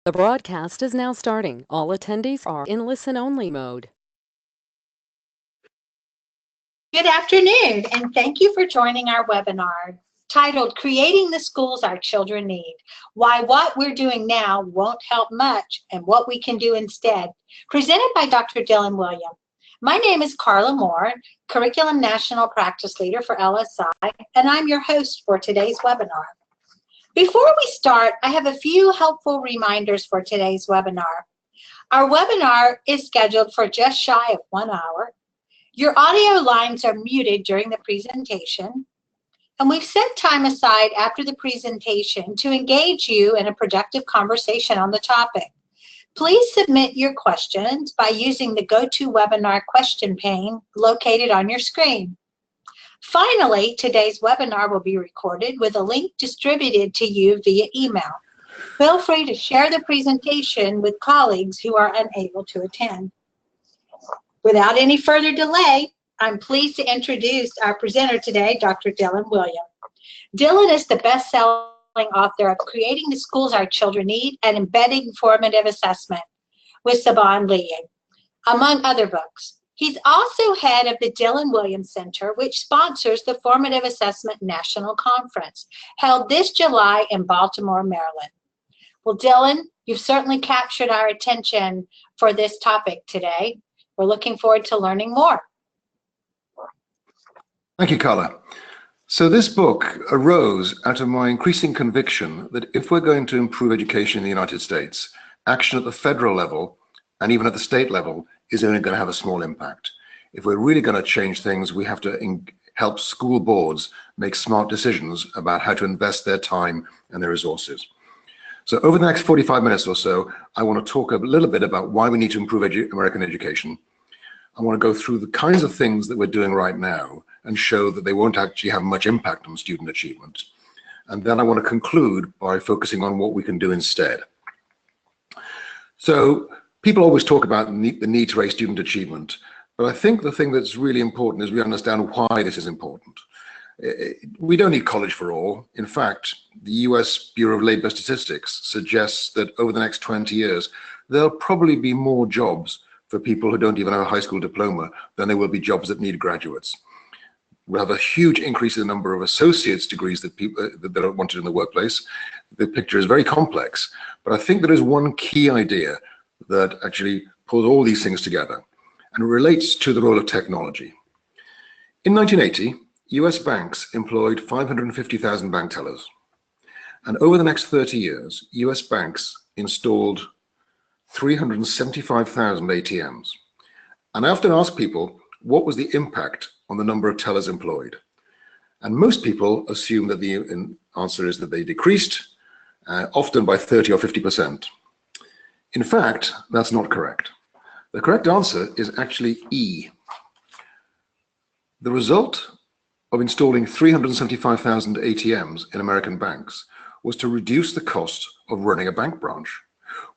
The broadcast is now starting. All attendees are in listen-only mode. Good afternoon, and thank you for joining our webinar titled Creating the Schools Our Children Need, Why What We're Doing Now Won't Help Much and What We Can Do Instead, presented by Dr. Dylan Wiliam. My name is Carla Moore, Curriculum National Practice Leader for LSI, and I'm your host for today's webinar. Before we start, I have a few helpful reminders for today's webinar. Our webinar is scheduled for just shy of 1 hour. Your audio lines are muted during the presentation, and we've set time aside after the presentation to engage you in a productive conversation on the topic. Please submit your questions by using the GoToWebinar question pane located on your screen. Finally, today's webinar will be recorded with a link distributed to you via email. Feel free to share the presentation with colleagues who are unable to attend. Without any further delay, I'm pleased to introduce our presenter today, Dr. Dylan Wiliam. Dylan is the best-selling author of Creating the Schools Our Children Need and Embedding Formative Assessment with Saban Lee, among other books. He's also head of the Dylan Wiliam Center, which sponsors the Formative Assessment National Conference, held this July in Baltimore, Maryland. Well, Dylan, you've certainly captured our attention for this topic today. We're looking forward to learning more. Thank you, Carla. So this book arose out of my increasing conviction that if we're going to improve education in the United States, action at the federal level and even at the state level is only going to have a small impact. If we're really going to change things, we have to help school boards make smart decisions about how to invest their time and their resources. So over the next 45 minutes or so, I want to talk a little bit about why we need to improve American education. I want to go through the kinds of things that we're doing right now and show that they won't actually have much impact on student achievement. And then I want to conclude by focusing on what we can do instead. So people always talk about the need to raise student achievement, but I think the thing that's really important is we understand why this is important. We don't need college for all. In fact, the US Bureau of Labor Statistics suggests that over the next 20 years, there'll probably be more jobs for people who don't even have a high school diploma than there will be jobs that need graduates. We'll have a huge increase in the number of associate's degrees that people that are wanted in the workplace. The picture is very complex, but I think there is one key idea that actually pulls all these things together and relates to the role of technology. In 1980, US banks employed 550,000 bank tellers. And over the next 30 years, US banks installed 375,000 ATMs. And I often ask people, what was the impact on the number of tellers employed? And most people assume that the answer is that they decreased, often by 30 or 50%. In fact, that's not correct. The correct answer is actually E. The result of installing 375,000 ATMs in American banks was to reduce the cost of running a bank branch,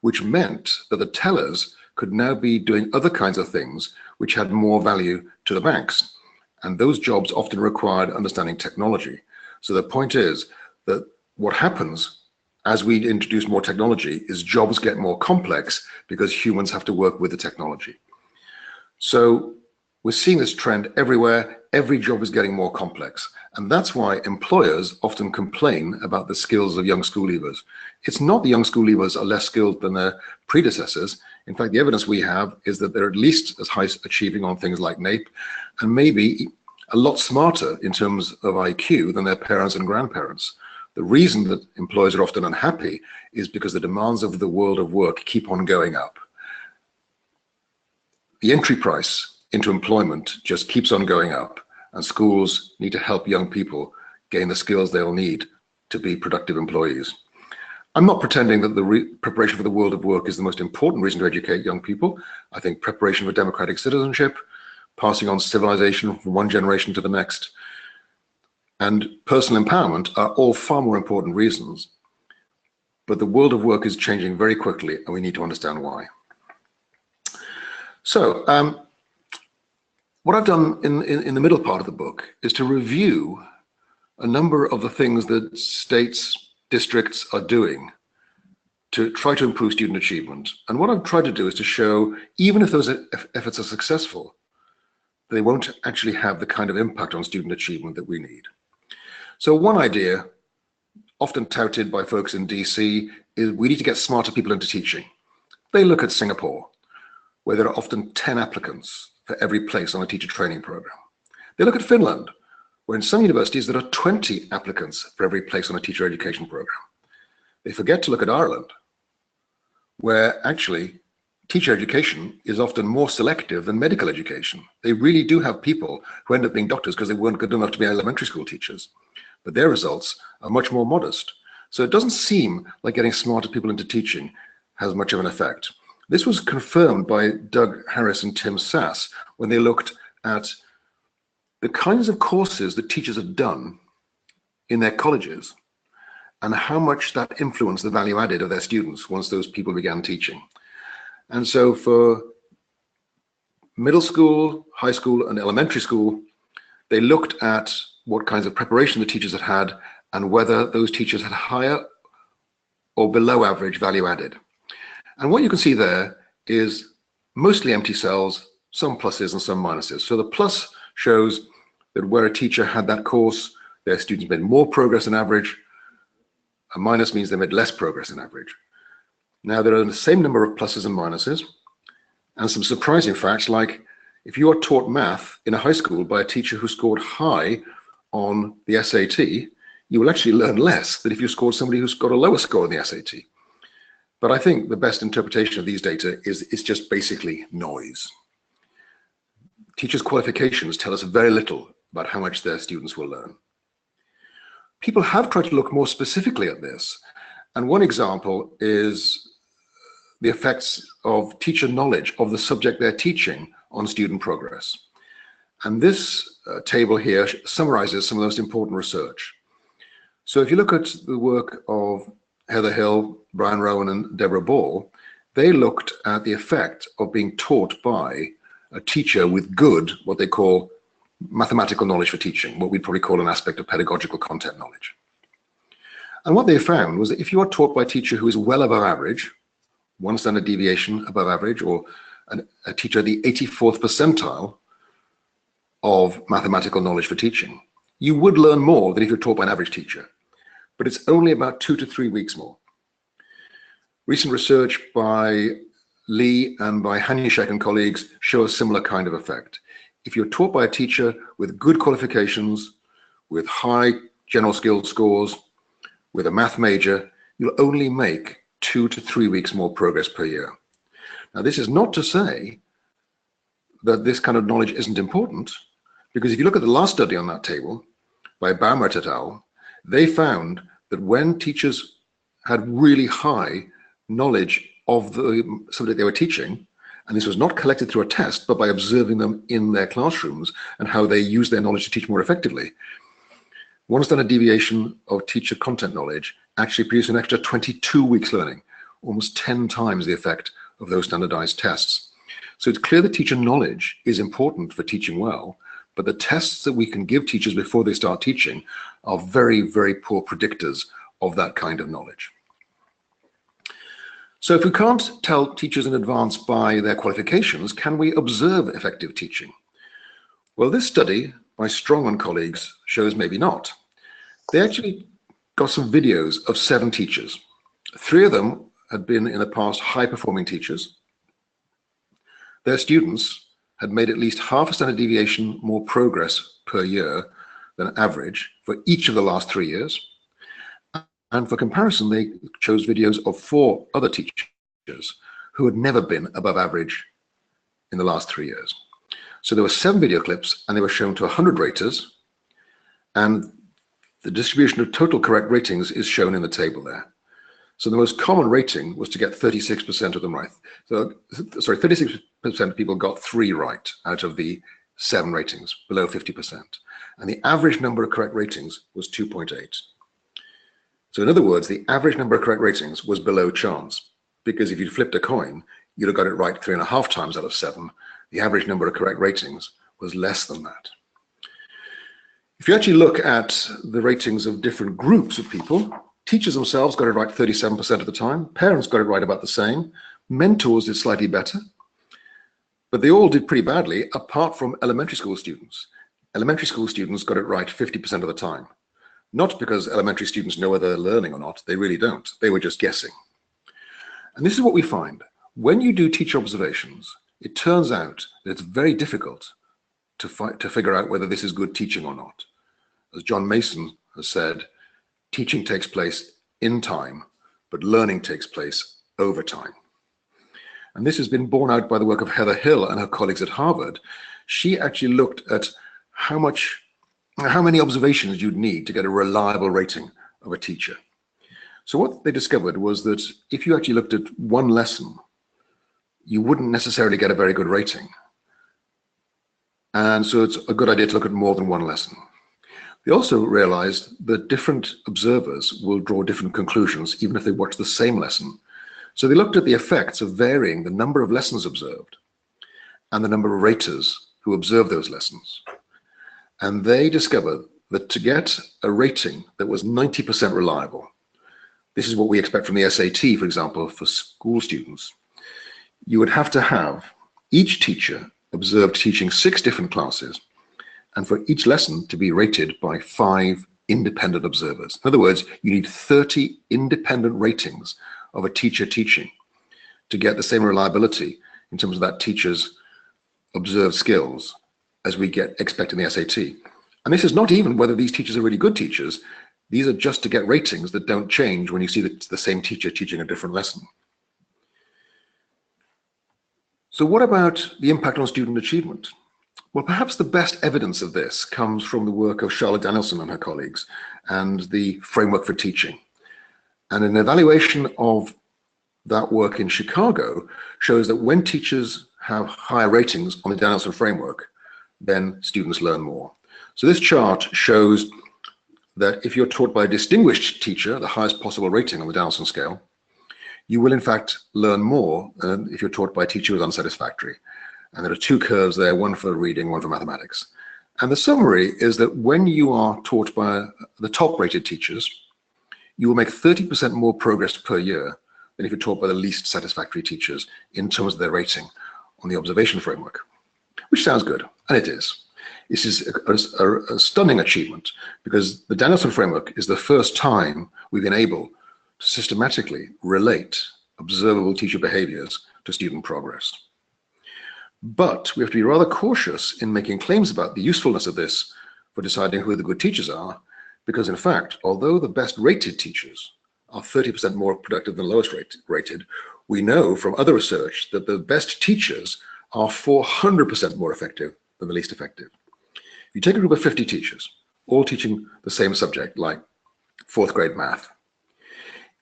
which meant that the tellers could now be doing other kinds of things which had more value to the banks. And those jobs often required understanding technology. So the point is that what happens as we introduce more technology is jobs get more complex because humans have to work with the technology. So we're seeing this trend everywhere. Every job is getting more complex. And that's why employers often complain about the skills of young school leavers. It's not the young school leavers are less skilled than their predecessors. In fact, the evidence we have is that they're at least as high achieving on things like NAEP and maybe a lot smarter in terms of IQ than their parents and grandparents. The reason that employers are often unhappy is because the demands of the world of work keep on going up. The entry price into employment just keeps on going up, and schools need to help young people gain the skills they'll need to be productive employees. I'm not pretending that the preparation for the world of work is the most important reason to educate young people. I think preparation for democratic citizenship, passing on civilization from one generation to the next, and personal empowerment are all far more important reasons. But the world of work is changing very quickly, and we need to understand why. So, what I've done in the middle part of the book is to review a number of the things that states, districts are doing to try to improve student achievement. And what I've tried to do is to show, even if those efforts are successful, they won't actually have the kind of impact on student achievement that we need. So one idea, often touted by folks in DC, is we need to get smarter people into teaching. They look at Singapore, where there are often 10 applicants for every place on a teacher training program. They look at Finland, where in some universities there are 20 applicants for every place on a teacher education program. They forget to look at Ireland, where actually teacher education is often more selective than medical education. They really do have people who end up being doctors because they weren't good enough to be elementary school teachers, but their results are much more modest. So it doesn't seem like getting smarter people into teaching has much of an effect. This was confirmed by Doug Harris and Tim Sass when they looked at the kinds of courses that teachers have done in their colleges and how much that influenced the value added of their students once those people began teaching. And so for middle school, high school, and elementary school, they looked at what kinds of preparation the teachers had had and whether those teachers had higher or below average value added. And what you can see there is mostly empty cells, some pluses and some minuses. So the plus shows that where a teacher had that course, their students made more progress than average. A minus means they made less progress than average. Now there are the same number of pluses and minuses, and some surprising facts like if you are taught math in a high school by a teacher who scored high on the SAT, you will actually learn less than if you scored somebody who's got a lower score on the SAT. But I think the best interpretation of these data is it's just basically noise. Teachers' qualifications tell us very little about how much their students will learn. People have tried to look more specifically at this, and one example is the effects of teacher knowledge of the subject they're teaching on student progress. And this table here summarizes some of the most important research. So if you look at the work of Heather Hill, Brian Rowan, and Deborah Ball, they looked at the effect of being taught by a teacher with good, what they call mathematical knowledge for teaching, what we'd probably call an aspect of pedagogical content knowledge. And what they found was that if you are taught by a teacher who is well above average, one standard deviation above average, or a teacher at the 84th percentile of mathematical knowledge for teaching, you would learn more than if you're taught by an average teacher, but it's only about 2 to 3 weeks more. Recent research by Lee and by Hanushek and colleagues show a similar kind of effect. If you're taught by a teacher with good qualifications, with high general skills scores, with a math major, you'll only make 2 to 3 weeks more progress per year. Now, this is not to say that this kind of knowledge isn't important, because if you look at the last study on that table by Baumert et al., they found that when teachers had really high knowledge of the subject they were teaching, and this was not collected through a test, but by observing them in their classrooms and how they use their knowledge to teach more effectively, one standard deviation of teacher content knowledge actually produced an extra 22 weeks learning, almost 10 times the effect of those standardized tests. So it's clear that teacher knowledge is important for teaching well, but the tests that we can give teachers before they start teaching are very, very poor predictors of that kind of knowledge. So if we can't tell teachers in advance by their qualifications, can we observe effective teaching? Well, this study by Strong and colleagues shows maybe not. They actually got some videos of 7 teachers. 3 of them had been in the past high-performing teachers. Their students had made at least half a standard deviation more progress per year than average for each of the last 3 years. And for comparison, they chose videos of 4 other teachers who had never been above average in the last 3 years. So there were 7 video clips, and they were shown to 100 raters, and the distribution of total correct ratings is shown in the table there. So the most common rating was to get 36% of them right. So, sorry, 36% of people got 3 right out of the 7 ratings, below 50%. And the average number of correct ratings was 2.8. So in other words, the average number of correct ratings was below chance, because if you'd flipped a coin, you'd have got it right 3.5 times out of 7. The average number of correct ratings was less than that. If you actually look at the ratings of different groups of people, Teachers themselves got it right 37% of the time. Parents got it right about the same. Mentors did slightly better. But they all did pretty badly, apart from elementary school students. Elementary school students got it right 50% of the time. Not because elementary students know whether they're learning or not. They really don't. They were just guessing. And this is what we find. When you do teacher observations, it turns out that it's very difficult to figure out whether this is good teaching or not. As John Mason has said, teaching takes place in time, but learning takes place over time. And this has been borne out by the work of Heather Hill and her colleagues at Harvard. She actually looked at how many observations you'd need to get a reliable rating of a teacher. So what they discovered was that if you actually looked at one lesson, you wouldn't necessarily get a very good rating. And so it's a good idea to look at more than one lesson. They also realized that different observers will draw different conclusions, even if they watch the same lesson. So they looked at the effects of varying the number of lessons observed and the number of raters who observed those lessons. And they discovered that to get a rating that was 90% reliable, this is what we expect from the SAT, for example, for school students, you would have to have each teacher observed teaching 6 different classes, and for each lesson to be rated by 5 independent observers. In other words, you need 30 independent ratings of a teacher teaching to get the same reliability in terms of that teacher's observed skills as we expect in the SAT. And this is not even whether these teachers are really good teachers. These are just to get ratings that don't change when you see the same teacher teaching a different lesson. So what about the impact on student achievement? Well, perhaps the best evidence of this comes from the work of Charlotte Danielson and her colleagues and the framework for teaching. And an evaluation of that work in Chicago shows that when teachers have higher ratings on the Danielson framework, then students learn more. So this chart shows that if you're taught by a distinguished teacher, the highest possible rating on the Danielson scale, you will in fact learn more than if you're taught by a teacher who's unsatisfactory. And there are 2 curves there, one for reading, one for mathematics. And the summary is that when you are taught by the top-rated teachers, you will make 30% more progress per year than if you're taught by the least satisfactory teachers in terms of their rating on the observation framework, which sounds good, and it is. This is a stunning achievement because the Danielson framework is the first time we've been able to systematically relate observable teacher behaviors to student progress. But we have to be rather cautious in making claims about the usefulness of this for deciding who the good teachers are, because in fact, although the best rated teachers are 30% more productive than the lowest rated, we know from other research that the best teachers are 400% more effective than the least effective. If you take a group of 50 teachers, all teaching the same subject, like 4th grade math,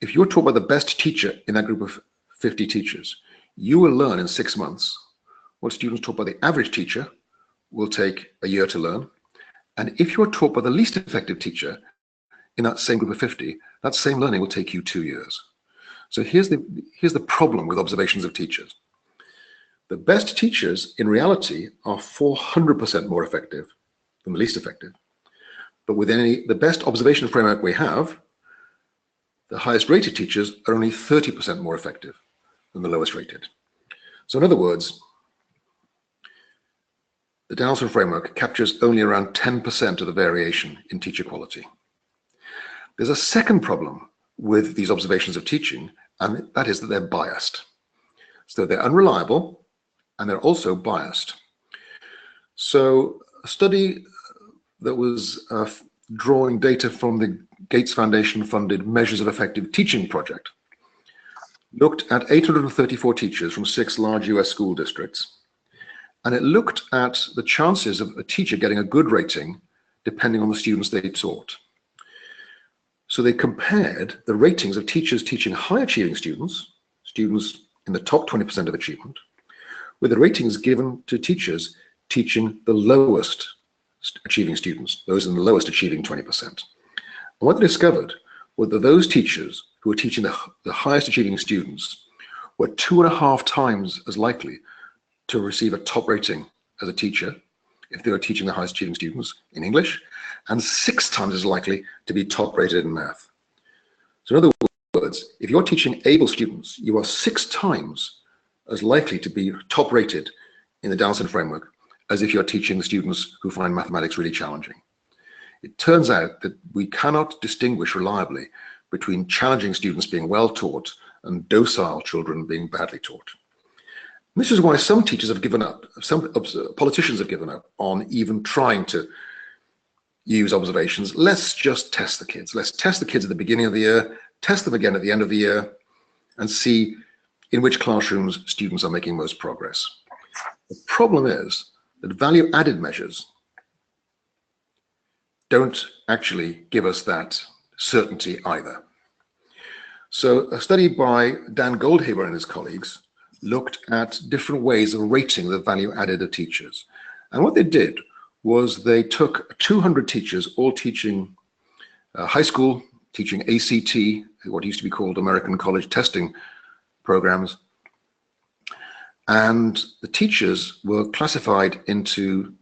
if you're taught by the best teacher in that group of 50 teachers, you will learn in 6 months what students taught by the average teacher will take a year to learn. And if you're taught by the least effective teacher in that same group of 50, that same learning will take you 2 years. So here's the problem with observations of teachers. The best teachers in reality are 400% more effective than the least effective. But within the best observation framework we have, the highest rated teachers are only 30% more effective than the lowest rated. So in other words, the Danielson framework captures only around 10% of the variation in teacher quality. There's a second problem with these observations of teaching, and that is that they're biased. So they're unreliable, and they're also biased. So a study that was drawing data from the Gates Foundation funded Measures of Effective Teaching project looked at 834 teachers from 6 large US school districts. And it looked at the chances of a teacher getting a good rating depending on the students they taught. So they compared the ratings of teachers teaching high achieving students, students in the top 20% of achievement, with the ratings given to teachers teaching the lowest achieving students, those in the lowest achieving 20%. And what they discovered was that those teachers who were teaching the highest achieving students were 2.5 times as likely to receive a top rating as a teacher if they were teaching the highest achieving students in English, and 6 times as likely to be top rated in math. So in other words, if you're teaching able students, you are 6 times as likely to be top rated in the Downson framework as if you're teaching the students who find mathematics really challenging. It turns out that we cannot distinguish reliably between challenging students being well taught and docile children being badly taught. And this is why some teachers have given up, some politicians have given up on even trying to use observations. Let's just test the kids. Let's test the kids at the beginning of the year, test them again at the end of the year, and see in which classrooms students are making most progress. The problem is that value-added measures don't actually give us that certainty either. So a study by Dan Goldhaber and his colleagues looked at different ways of rating the value added of teachers. And what they did was they took 200 teachers, all teaching high school, teaching ACT, what used to be called American College Testing programs. And the teachers were classified into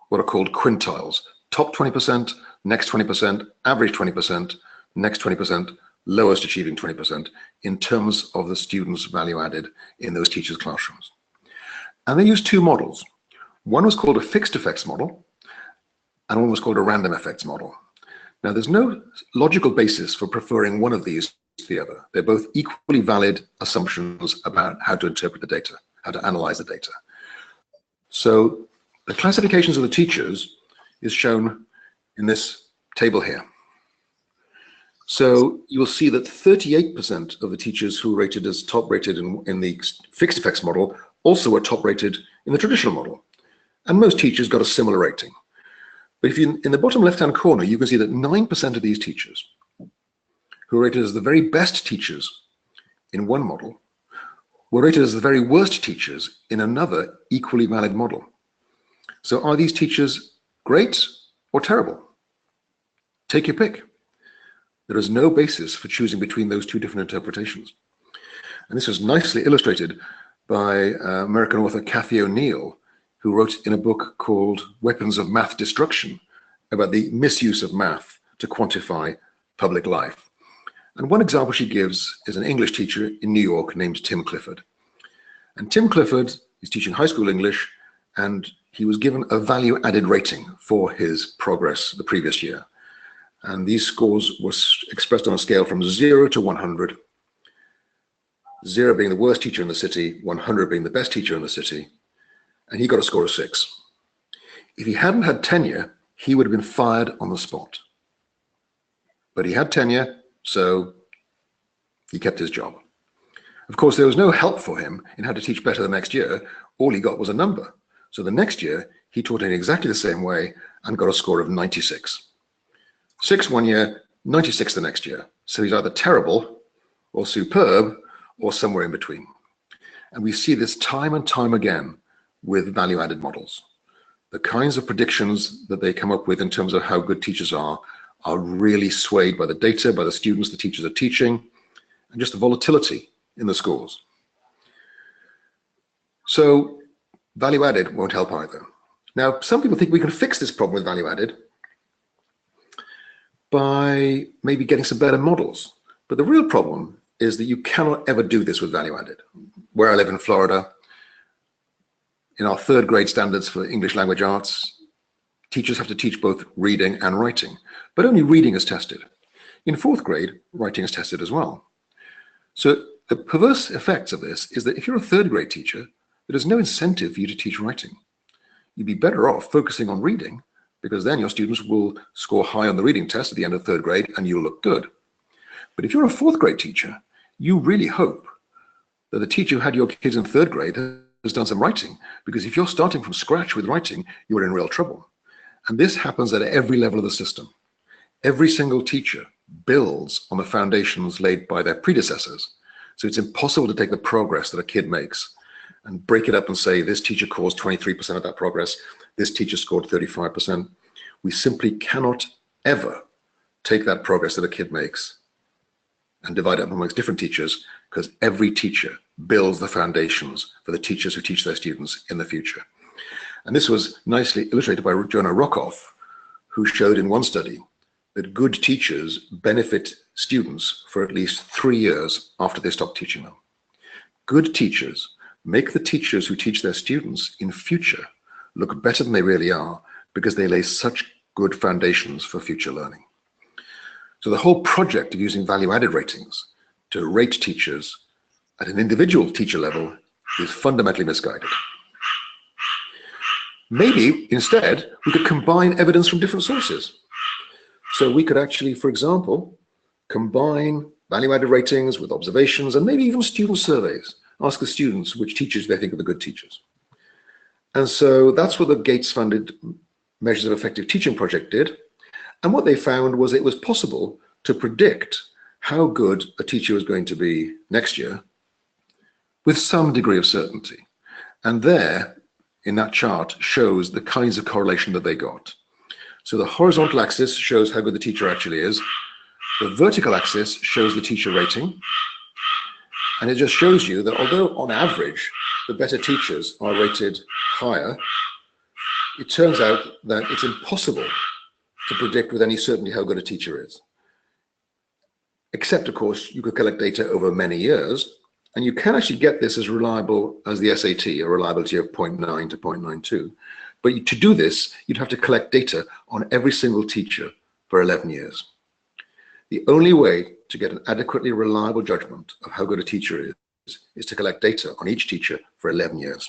what are called quintiles: top 20%, next 20%, average 20%, next 20%, lowest achieving 20%, in terms of the students' value added in those teachers' classrooms. And they used 2 models. One was called a fixed effects model, and one was called a random effects model. Now, there's no logical basis for preferring one of these to the other. They're both equally valid assumptions about how to interpret the data, how to analyze the data. So the classifications of the teachers is shown in this table here. So you will see that 38% of the teachers who were rated as top rated in the fixed effects model also were top rated in the traditional model. And most teachers got a similar rating. But if you, in the bottom left-hand corner, you can see that 9% of these teachers who were rated as the very best teachers in one model were rated as the very worst teachers in another equally valid model. So are these teachers great or terrible? Take your pick. There is no basis for choosing between those 2 different interpretations. And this was nicely illustrated by American author Cathy O'Neil, who wrote in a book called Weapons of Math Destruction about the misuse of math to quantify public life. And one example she gives is an English teacher in New York named Tim Clifford. And Tim Clifford is teaching high school English, and he was given a value-added rating for his progress the previous year. And these scores were expressed on a scale from 0 to 100, 0 being the worst teacher in the city, 100 being the best teacher in the city, and he got a score of 6. If he hadn't had tenure, he would have been fired on the spot. But he had tenure, so he kept his job. Of course, there was no help for him in how to teach better the next year. All he got was a number. So the next year, he taught in exactly the same way and got a score of 96. 6 one year, 96 the next year. So he's either terrible or superb or somewhere in between. And we see this time and time again with value-added models. The kinds of predictions that they come up with in terms of how good teachers are really swayed by the data, by the students the teachers are teaching, and just the volatility in the schools. So value-added won't help either. Now, some people think we can fix this problem with value-added by maybe getting some better models. But the real problem is that you cannot ever do this with value-added. Where I live in Florida, in our 3rd grade standards for English language arts, teachers have to teach both reading and writing, but only reading is tested. In 4th grade, writing is tested as well. So the perverse effects of this is that if you're a 3rd grade teacher, there is no incentive for you to teach writing. You'd be better off focusing on reading, because then your students will score high on the reading test at the end of 3rd grade and you'll look good. But if you're a 4th grade teacher, you really hope that the teacher who had your kids in 3rd grade has done some writing, because if you're starting from scratch with writing, you're in real trouble. And this happens at every level of the system. Every single teacher builds on the foundations laid by their predecessors. So it's impossible to take the progress that a kid makes and break it up and say, this teacher caused 23% of that progress, this teacher scored 35%. We simply cannot ever take that progress that a kid makes and divide it up amongst different teachers, because every teacher builds the foundations for the teachers who teach their students in the future. And this was nicely illustrated by Jonah Rockoff, who showed in one study that good teachers benefit students for at least 3 years after they stop teaching them. Good teachers make the teachers who teach their students in future look better than they really are, because they lay such good foundations for future learning. So the whole project of using value-added ratings to rate teachers at an individual teacher level is fundamentally misguided. Maybe instead we could combine evidence from different sources. So we could actually, for example, combine value-added ratings with observations and maybe even student surveys. Ask the students which teachers they think are the good teachers. And so that's what the Gates-funded Measures of Effective Teaching project did. And what they found was it was possible to predict how good a teacher was going to be next year with some degree of certainty. And there, in that chart, shows the kinds of correlation that they got. So the horizontal axis shows how good the teacher actually is. The vertical axis shows the teacher rating. And it just shows you that although on average, the better teachers are rated higher, it turns out that it's impossible to predict with any certainty how good a teacher is. Except, of course, you could collect data over many years, and you can actually get this as reliable as the SAT, a reliability of 0.9 to 0.92. But to do this, you'd have to collect data on every single teacher for 11 years. The only way to get an adequately reliable judgment of how good a teacher is to collect data on each teacher for 11 years.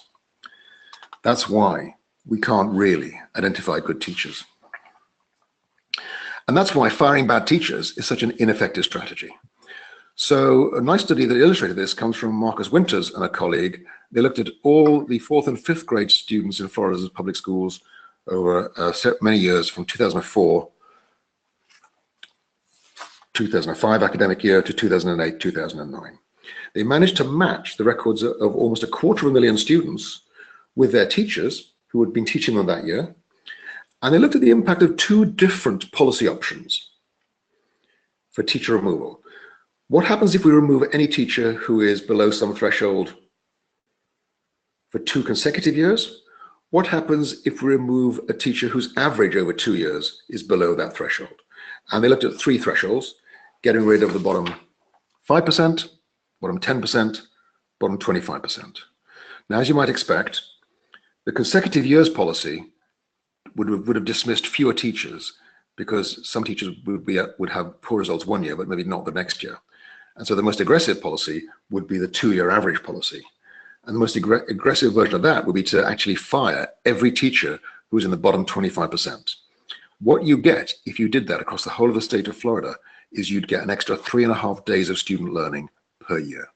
That's why we can't really identify good teachers. And that's why firing bad teachers is such an ineffective strategy. So a nice study that illustrated this comes from Marcus Winters and a colleague. They looked at all the 4th and 5th grade students in Florida's public schools over many years, from 2004, 2005 academic year to 2008, 2009. They managed to match the records of almost 250,000 students with their teachers who had been teaching them that year. And they looked at the impact of 2 different policy options for teacher removal. What happens if we remove any teacher who is below some threshold for 2 consecutive years? What happens if we remove a teacher whose average over 2 years is below that threshold? And they looked at 3 thresholds: getting rid of the bottom 5%, bottom 10%, bottom 25%. Now, as you might expect, the consecutive years policy would have dismissed fewer teachers, because some teachers would have poor results one year, but maybe not the next year. And so the most aggressive policy would be the 2-year average policy. And the most aggressive version of that would be to actually fire every teacher who's in the bottom 25%. What you get if you did that across the whole of the state of Florida is you'd get an extra 3.5 days of student learning per year.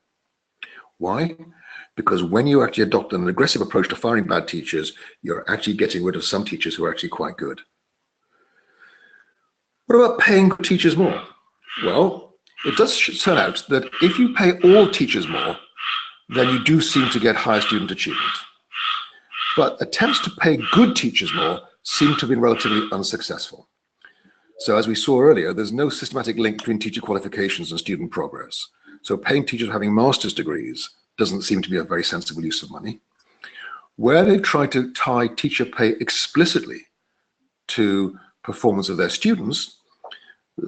Why? Because when you actually adopt an aggressive approach to firing bad teachers, you're actually getting rid of some teachers who are actually quite good. What about paying teachers more? Well, it does turn out that if you pay all teachers more, then you do seem to get higher student achievement. But attempts to pay good teachers more seem to have been relatively unsuccessful. So as we saw earlier, there's no systematic link between teacher qualifications and student progress. So paying teachers having master's degrees doesn't seem to be a very sensible use of money. Where they try to tie teacher pay explicitly to performance of their students,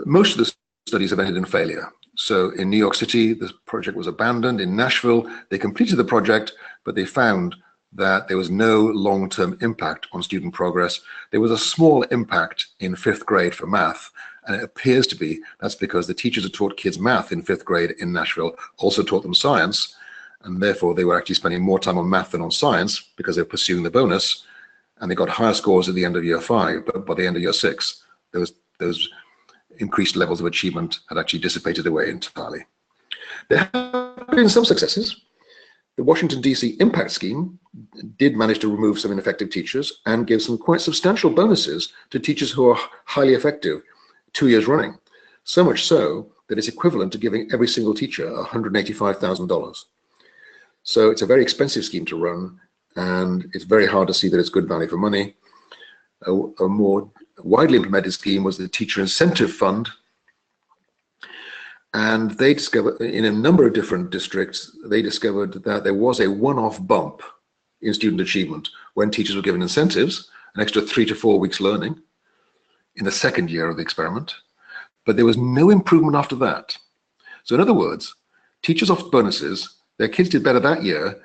most of the studies have ended in failure. So in New York City, the project was abandoned. In Nashville, they completed the project, but they found that there was no long-term impact on student progress. There was a small impact in 5th grade for math, and it appears to be that's because the teachers who taught kids math in 5th grade in Nashville also taught them science, and therefore they were actually spending more time on math than on science because they were pursuing the bonus, and they got higher scores at the end of year 5, but by the end of year 6, those increased levels of achievement had actually dissipated away entirely. There have been some successes. The Washington, D.C. Impact Scheme did manage to remove some ineffective teachers and give some quite substantial bonuses to teachers who are highly effective 2 years running. So much so that it's equivalent to giving every single teacher $185,000. So it's a very expensive scheme to run, and it's very hard to see that it's good value for money. A more widely implemented scheme was the Teacher Incentive Fund. And they discovered, in a number of different districts, they discovered that there was a one-off bump in student achievement when teachers were given incentives, an extra 3 to 4 weeks learning in the 2nd year of the experiment. but there was no improvement after that. So in other words, teachers offered bonuses, their kids did better that year,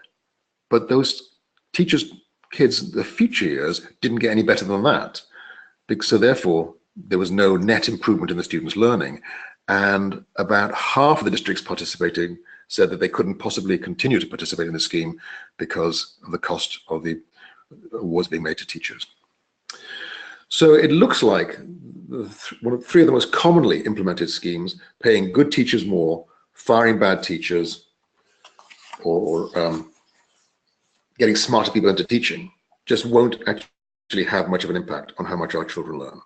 but those teachers' kids, the future years, didn't get any better than that. So therefore, there was no net improvement in the students' learning. And about half of the districts participating said that they couldn't possibly continue to participate in the scheme because of the cost of the awards being made to teachers. So it looks like three of the most commonly implemented schemes, paying good teachers more, firing bad teachers, or getting smarter people into teaching, just won't actually have much of an impact on how much our children learn.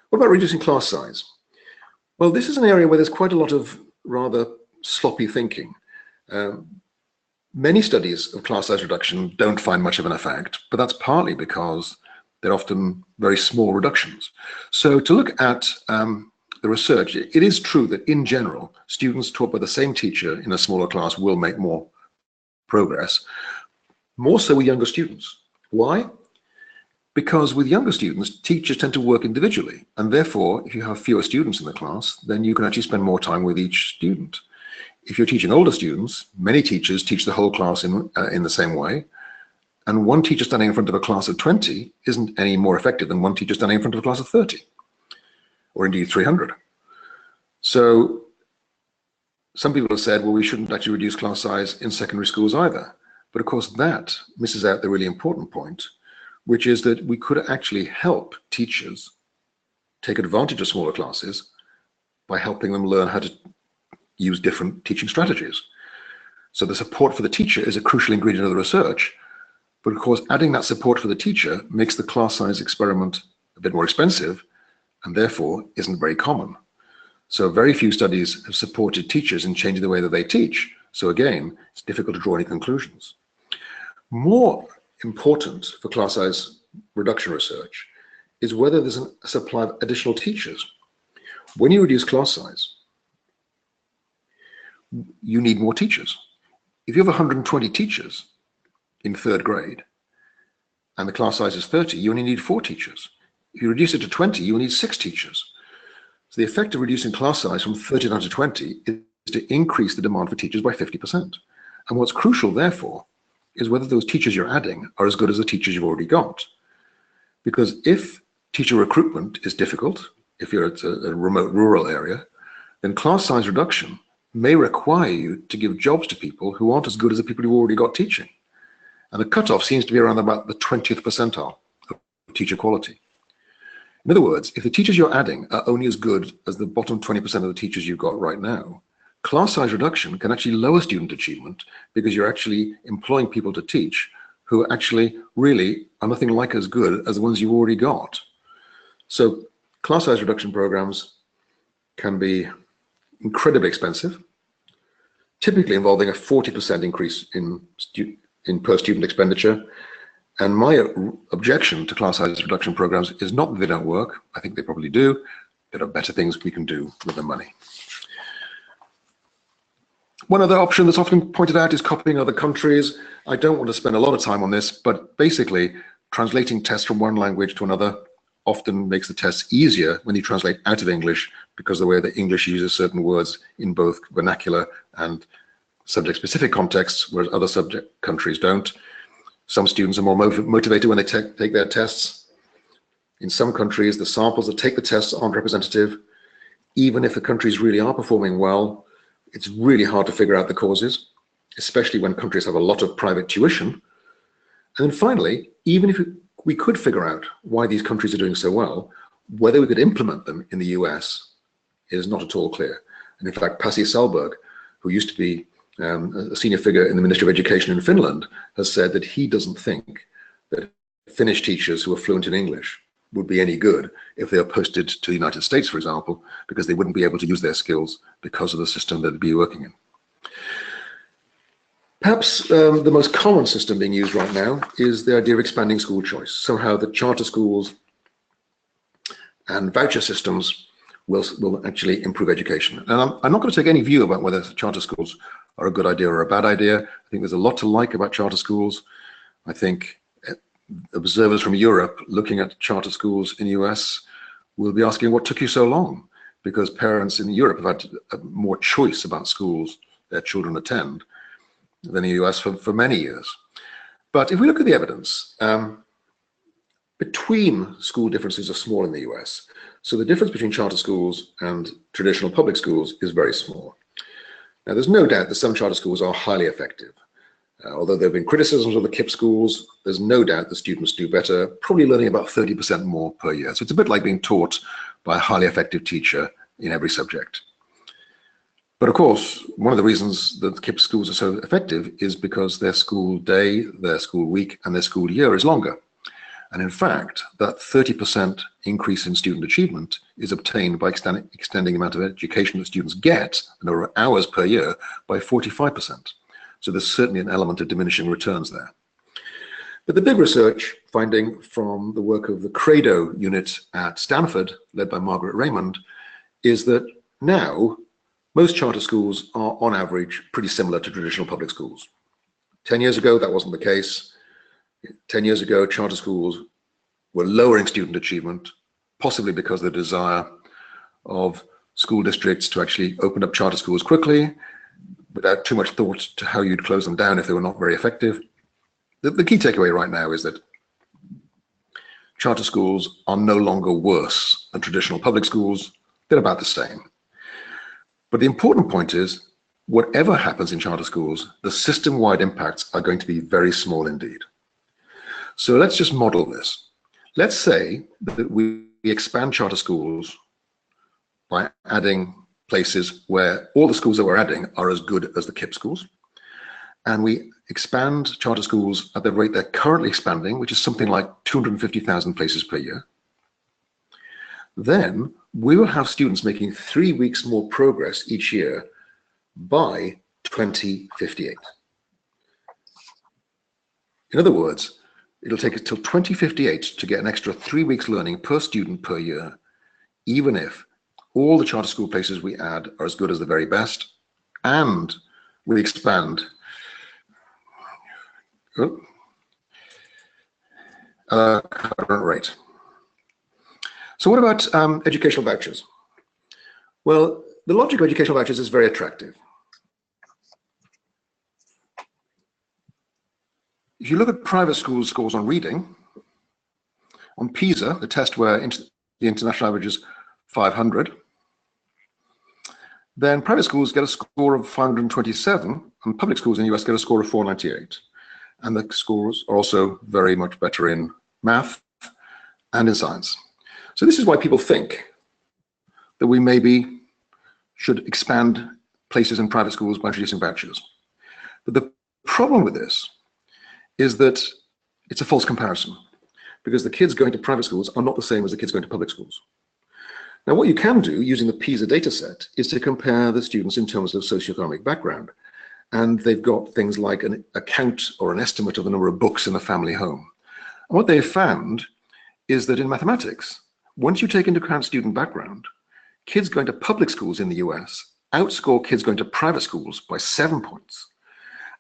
What about reducing class size? Well, this is an area where there's quite a lot of rather sloppy thinking. Many studies of class size reduction don't find much of an effect, but that's partly because they're often very small reductions. So to look at the research, it is true that in general, students taught by the same teacher in a smaller class will make more progress, more so with younger students. Why? Because with younger students, teachers tend to work individually, and therefore, if you have fewer students in the class, then you can actually spend more time with each student. If you're teaching older students, many teachers teach the whole class in the same way, and one teacher standing in front of a class of 20 isn't any more effective than one teacher standing in front of a class of 30, or indeed 300. So some people have said, well, we shouldn't actually reduce class size in secondary schools either. But of course, that misses out the really important point, which is that we could actually help teachers take advantage of smaller classes by helping them learn how to use different teaching strategies. So the support for the teacher is a crucial ingredient of the research, but of course, adding that support for the teacher makes the class size experiment a bit more expensive and therefore isn't very common. So very few studies have supported teachers in changing the way that they teach. So again, it's difficult to draw any conclusions. More important for class size reduction research is whether there's a supply of additional teachers. When you reduce class size, you need more teachers. If you have 120 teachers in third grade and the class size is 30, you only need 4 teachers. If you reduce it to 20, you will need 6 teachers. So the effect of reducing class size from 30 down to 20 is to increase the demand for teachers by 50%. And what's crucial, therefore, is whether those teachers you're adding are as good as the teachers you've already got. Because if teacher recruitment is difficult, if you're at a remote rural area, then class size reduction may require you to give jobs to people who aren't as good as the people you've already got teaching. And the cutoff seems to be around about the 20th percentile of teacher quality. In other words, if the teachers you're adding are only as good as the bottom 20% of the teachers you've got right now, class size reduction can actually lower student achievement because you're actually employing people to teach who actually really are nothing like as good as the ones you've already got. So class size reduction programs can be incredibly expensive, typically involving a 40% increase in per student expenditure. And my objection to class size reduction programs is not that they don't work. I think they probably do. There are better things we can do with the money. One other option that's often pointed out is copying other countries. I don't want to spend a lot of time on this, but basically translating tests from one language to another often makes the tests easier when you translate out of English, because the way that English uses certain words in both vernacular and subject-specific contexts, whereas other subject countries don't. Some students are more motivated when they take their tests. In some countries, the samples that take the tests aren't representative. Even if the countries really are performing well, it's really hard to figure out the causes, especially when countries have a lot of private tuition. And then finally, even if we could figure out why these countries are doing so well, whether we could implement them in the US is not at all clear. And in fact, Pasi Sahlberg, who used to be a senior figure in the Ministry of Education in Finland, has said that he doesn't think that Finnish teachers who are fluent in English would be any good if they are posted to the United States, for example, because they wouldn't be able to use their skills because of the system that they'd be working in. Perhaps the most common system being used right now is the idea of expanding school choice. Somehow the charter schools and voucher systems will actually improve education. And I'm not going to take any view about whether charter schools are a good idea or a bad idea. I think there's a lot to like about charter schools. I think observers from Europe looking at charter schools in the US will be asking, what took you so long? because parents in Europe have had more choice about schools their children attend than the US for many years. But if we look at the evidence, between school differences are small in the US. So the difference between charter schools and traditional public schools is very small. Now, there's no doubt that some charter schools are highly effective. Although there have been criticisms of the KIPP schools, there's no doubt the students do better, probably learning about 30% more per year. So it's a bit like being taught by a highly effective teacher in every subject. But of course, one of the reasons that the KIPP schools are so effective is because their school day, their school week, and their school year is longer. And in fact, that 30% increase in student achievement is obtained by extending the amount of education that students get, the number of hours per year, by 45%. So there's certainly an element of diminishing returns there. But the big research finding from the work of the Credo unit at Stanford, led by Margaret Raymond, is that now most charter schools are on average pretty similar to traditional public schools. 10 years ago, that wasn't the case. 10 years ago, charter schools were lowering student achievement, possibly because of the desire of school districts to actually open up charter schools quickly, without too much thought to how you'd close them down if they were not very effective. The key takeaway right now is that charter schools are no longer worse than traditional public schools. They're about the same. But the important point is, whatever happens in charter schools, the system-wide impacts are going to be very small indeed. So let's just model this. Let's say that we expand charter schools by adding places where all the schools that we're adding are as good as the KIPP schools. And we expand charter schools at the rate they're currently expanding, which is something like 250,000 places per year. Then we will have students making 3 weeks more progress each year by 2058. In other words, it'll take us till 2058 to get an extra 3 weeks learning per student per year, even if all the charter school places we add are as good as the very best, and we expand current rate. So what about educational vouchers? Well, the logic of educational vouchers is very attractive. If you look at private schools' scores on reading, on PISA, the test where the international average is 500, then private schools get a score of 527, and public schools in the US get a score of 498. And the scores are also very much better in math and in science. So this is why people think that we maybe should expand places in private schools by introducing vouchers. But the problem with this is that it's a false comparison, because the kids going to private schools are not the same as the kids going to public schools. Now, what you can do using the PISA data set is to compare the students in terms of socioeconomic background. And they've got things like an account or an estimate of the number of books in the family home. And what they've found is that in mathematics, once you take into account student background, kids going to public schools in the US outscore kids going to private schools by 7 points.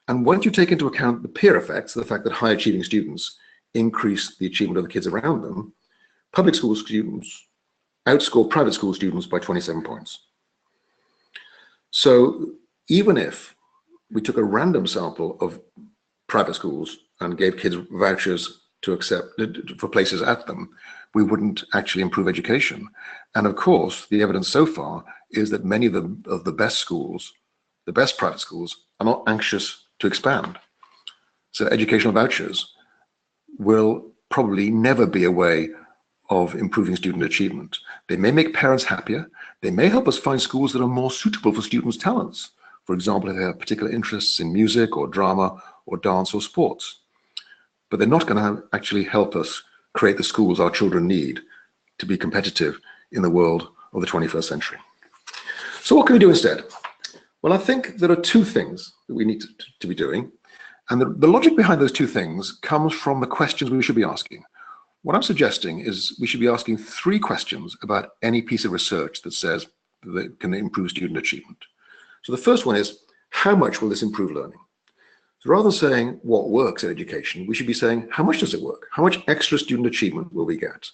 And once you take into account the peer effects, the fact that high achieving students increase the achievement of the kids around them, public school students outscore private school students by 27 points. So even if we took a random sample of private schools and gave kids vouchers to accept for places at them, we wouldn't actually improve education. And of course, the evidence so far is that many of the best schools, the best private schools, are not anxious to expand. So educational vouchers will probably never be a way of improving student achievement. They may make parents happier. They may help us find schools that are more suitable for students' talents. For example, if they have particular interests in music or drama or dance or sports. But they're not going to actually help us create the schools our children need to be competitive in the world of the 21st century. So what can we do instead? Well, I think there are two things that we need to be doing. And the logic behind those two things comes from the questions we should be asking. What I'm suggesting is we should be asking 3 questions about any piece of research that says that it can improve student achievement. So the first one is, how much will this improve learning? So rather than saying what works in education, we should be saying, how much does it work? How much extra student achievement will we get?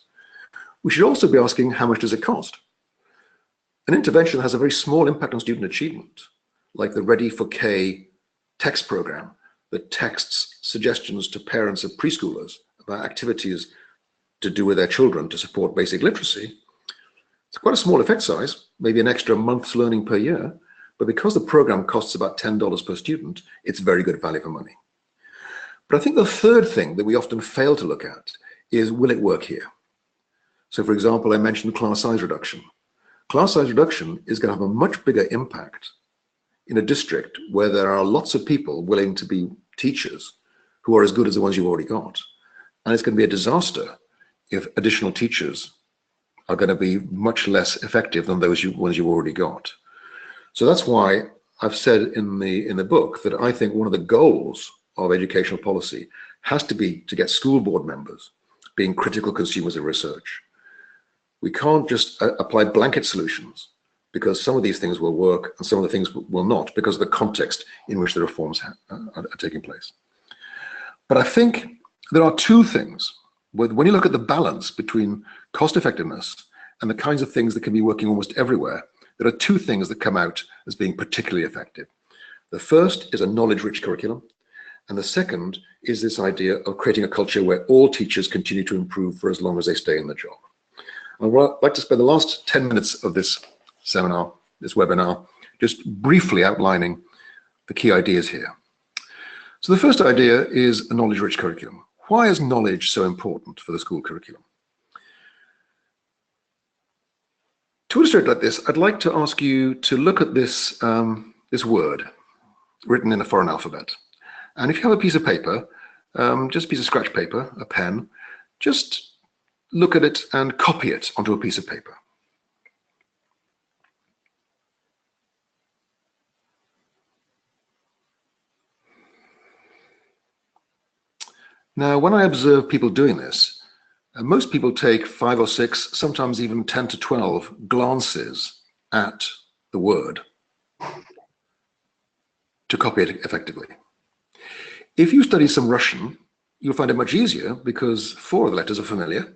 We should also be asking, how much does it cost? An intervention has a very small impact on student achievement, like the Ready for K text program that texts suggestions to parents of preschoolers about activities to do with their children to support basic literacy. It's quite a small effect size, maybe an extra month's learning per year, but because the program costs about $10 per student, it's very good value for money. But I think the third thing that we often fail to look at is, will it work here? So for example, I mentioned class size reduction. Class size reduction is going to have a much bigger impact in a district where there are lots of people willing to be teachers who are as good as the ones you've already got. And it's going to be a disaster if additional teachers are going to be much less effective than those ones you've already got. So that's why I've said in the book that I think one of the goals of educational policy has to be to get school board members being critical consumers of research. We can't just apply blanket solutions, because some of these things will work and some of the things will not, because of the context in which the reforms are taking place. But I think there are two things. When you look at the balance between cost effectiveness and the kinds of things that can be working almost everywhere, there are two things that come out as being particularly effective. The first is a knowledge-rich curriculum, and the second is this idea of creating a culture where all teachers continue to improve for as long as they stay in the job. I'd like to spend the last 10 minutes of this seminar, this webinar, just briefly outlining the key ideas here. So the first idea is a knowledge-rich curriculum. Why is knowledge so important for the school curriculum? To illustrate like this, I'd like to ask you to look at this, this word written in a foreign alphabet. And if you have a piece of paper, just a piece of scratch paper, a pen, just look at it and copy it onto a piece of paper. Now, when I observe people doing this, most people take 5 or 6, sometimes even 10 to 12 glances at the word to copy it effectively. If you study some Russian, you'll find it much easier because 4 of the letters are familiar,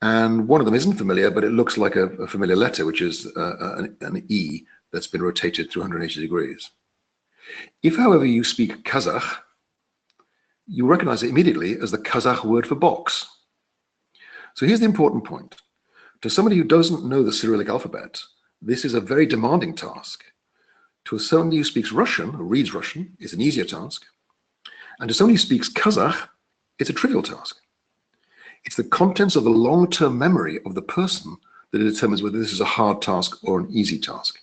and one of them isn't familiar, but it looks like a familiar letter, which is an E that's been rotated 380 degrees. If, however, you speak Kazakh, you recognize it immediately as the Kazakh word for box. So here's the important point. To somebody who doesn't know the Cyrillic alphabet, this is a very demanding task. To somebody who speaks Russian, or reads Russian, it's an easier task. And to somebody who speaks Kazakh, it's a trivial task. It's the contents of the long-term memory of the person that determines whether this is a hard task or an easy task.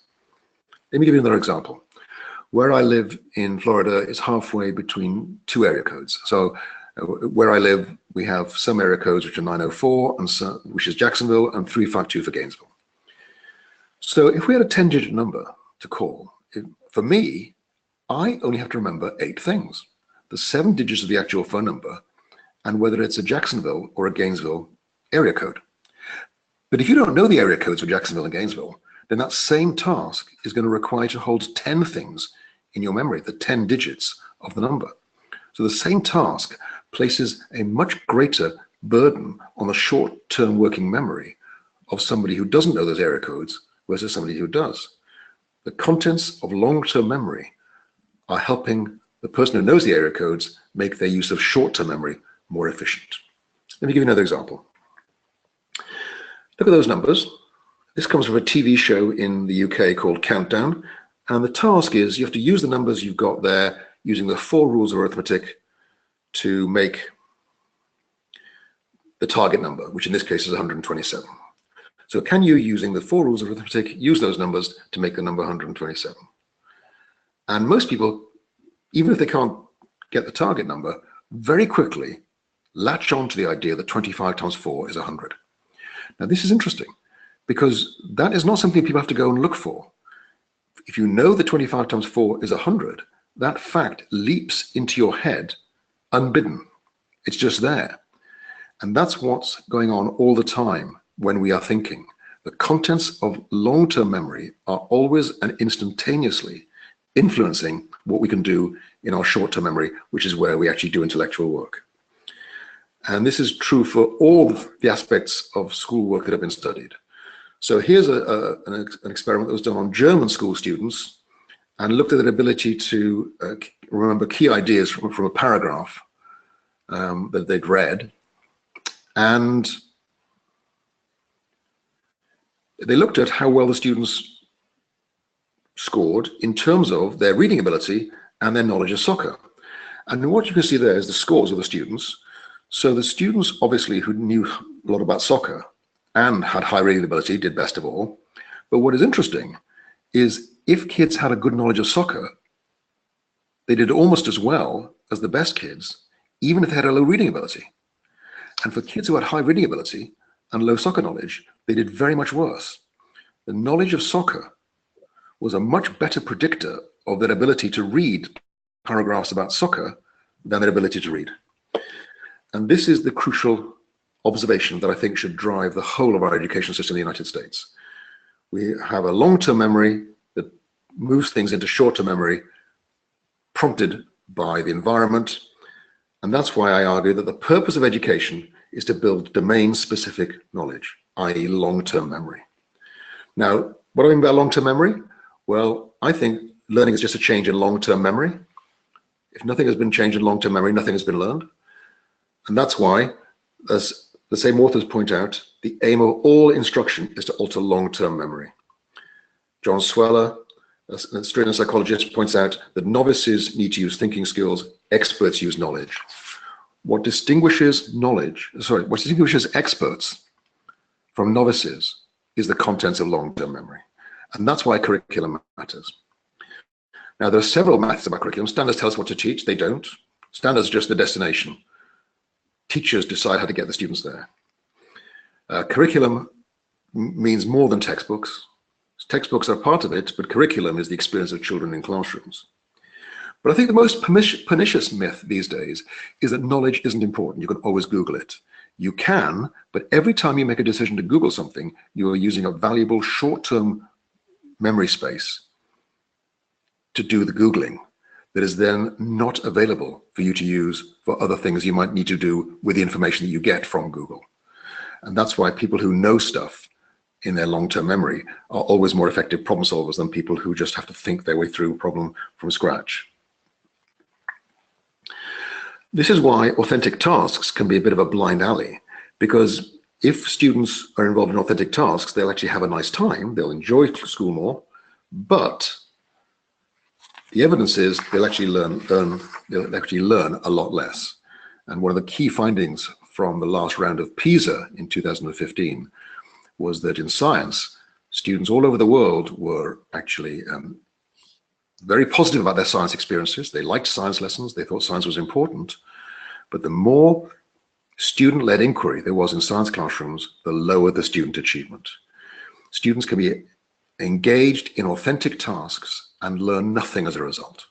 Let me give you another example. Where I live in Florida is halfway between 2 area codes. So where I live, we have some area codes which are 904, and some, which is Jacksonville, and 352 for Gainesville. So if we had a 10-digit number to call, for me, I only have to remember 8 things. The 7 digits of the actual phone number, and whether it's a Jacksonville or a Gainesville area code. But if you don't know the area codes for Jacksonville and Gainesville, then that same task is going to require you to hold 10 things in your memory, the 10 digits of the number. So the same task places a much greater burden on the short-term working memory of somebody who doesn't know those area codes versus somebody who does. The contents of long-term memory are helping the person who knows the area codes make their use of short-term memory more efficient. Let me give you another example. Look at those numbers. This comes from a TV show in the UK called Countdown, and the task is you have to use the numbers you've got there using the 4 rules of arithmetic to make the target number, which in this case is 127. So can you, using the 4 rules of arithmetic, use those numbers to make the number 127? And most people, even if they can't get the target number, very quickly latch on to the idea that 25 times 4 is 100. Now this is interesting, because that is not something people have to go and look for. If you know that 25 times 4 is 100, that fact leaps into your head unbidden. It's just there. And that's what's going on all the time when we are thinking. The contents of long-term memory are always and instantaneously influencing what we can do in our short-term memory, which is where we actually do intellectual work. And this is true for all the aspects of schoolwork that have been studied. So here's an experiment that was done on German school students and looked at their ability to remember key ideas from a paragraph that they'd read. And they looked at how well the students scored in terms of their reading ability and their knowledge of soccer. And what you can see there is the scores of the students. So the students, obviously, who knew a lot about soccer and had high reading ability did best of all. But what is interesting is if kids had a good knowledge of soccer, they did almost as well as the best kids, even if they had a low reading ability. And for kids who had high reading ability and low soccer knowledge, they did very much worse. The knowledge of soccer was a much better predictor of their ability to read paragraphs about soccer than their ability to read. And this is the crucial observation that I think should drive the whole of our education system in the United States. We have a long-term memory that moves things into short-term memory, prompted by the environment. And that's why I argue that the purpose of education is to build domain-specific knowledge, i.e. long-term memory. Now, what do I mean by long-term memory? Well, I think learning is just a change in long-term memory. If nothing has been changed in long-term memory, nothing has been learned. And that's why, as the same authors point out, the aim of all instruction is to alter long-term memory. John Sweller, an Australian psychologist, points out that novices need to use thinking skills, experts use knowledge. What distinguishes experts from novices is the contents of long-term memory. And that's why curriculum matters. Now, there are several methods about curriculum. Standards tell us what to teach, they don't. Standards are just the destination. Teachers decide how to get the students there. Curriculum means more than textbooks. Textbooks are part of it, but curriculum is the experience of children in classrooms. But I think the most pernicious myth these days is that knowledge isn't important. You can always Google it. You can, but every time you make a decision to Google something, you are using a valuable short-term memory space to do the Googling that is then not available for you to use for other things you might need to do with the information that you get from Google. And that's why people who know stuff in their long-term memory are always more effective problem solvers than people who just have to think their way through a problem from scratch. This is why authentic tasks can be a bit of a blind alley, because if students are involved in authentic tasks, they'll actually have a nice time, they'll enjoy school more, but the evidence is they'll actually learn a lot less. And one of the key findings from the last round of PISA in 2015 was that in science, students all over the world were actually very positive about their science experiences. They liked science lessons, they thought science was important, but the more student-led inquiry there was in science classrooms, the lower the student achievement. Students can be engaged in authentic tasks and learn nothing as a result.